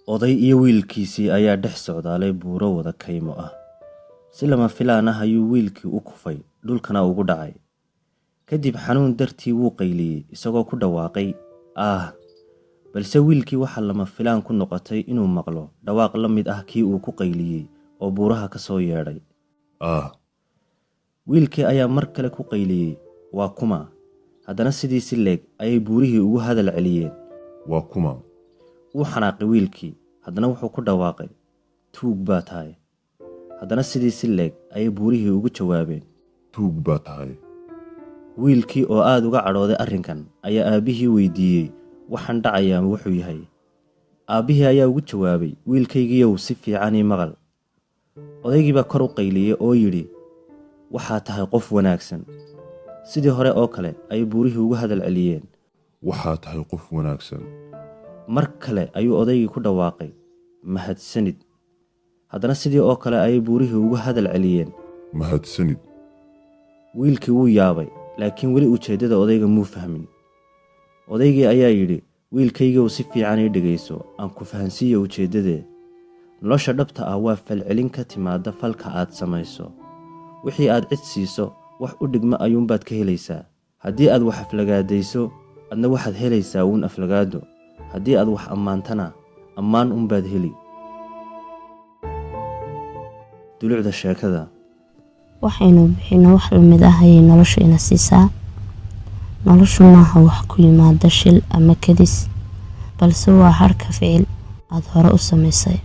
Oday iyo wiilkiisii ayaa dhex socdaalay buuro wada kaymo ah. Si lama filaan ah ayuu wiilkii u kufay, dhulkana ugu dhacay. Kadib xanuun dartii wuu qayliyey isagoo ku dhawaaqay balse wiilkii waxa lama filaan ku noqotay inuu maqlo dhawaaq la mid ah kii uu ku qayliyey oo buuraha ka soo yeedhay. Wiilkii ayaa mar kale ku qayliyey, waa kuma? Haddana sidii si leeg ayay buurihii ugu hadal celiyeen, waa kuma? Wuu xanaaqay wiilkii, haddana wuxuu ku dhawaaqay, tuug baa tahay. Haddana sidii si leeg ayay buurihii ugu jawaabeen, tuug baa tahay. wiilkii oo aad uga cadhooday arrinkan ayaa aabihii weydiiyey waxaan dhacayaa wuxuu yahay. Aabihii ayaa ugu jawaabay, wiilkaygiiyow si fiican ii maqal. Odaygii baa kor u qayliyey oo yidhi, waxaa tahay qof wanaagsan. Sidii hore oo kale ayay buurihii ugu hadal celiyeen, waxaa tahay qof wanaagsan. mar kale ayuu odaygii ku dhawaaqay, mahadsanid. Haddana sidii oo kale ayay buurihii ugu hadal celiyeen, mahadsanid. wiilkii wuu yaabay, laakiin weli ujeeddada odayga muu fahmin. Odaygii ayaa yidhi, wiilkaygiiw si fiican ii dhegayso, aan ku fahansiiyo ujeeddadee. Nolosha dhabta ah waa falcelin ka timaada falka aad samayso. Wixii aad cid siiso, wax u dhigma ayuunbaad ka helaysaa. Haddii aad wax aflagaadayso, adna waxaad helaysaa uun aflagaado. Haddii aad wax ammaantana, ammaan unbaad heli. Dulucda sheekada: waxaynu bixino wax la mid ah ayay nolosha ina siisaa. noloshu maaha wax ku yimaada shil ama kadis, balse waa harka ficil aad hore u samaysay.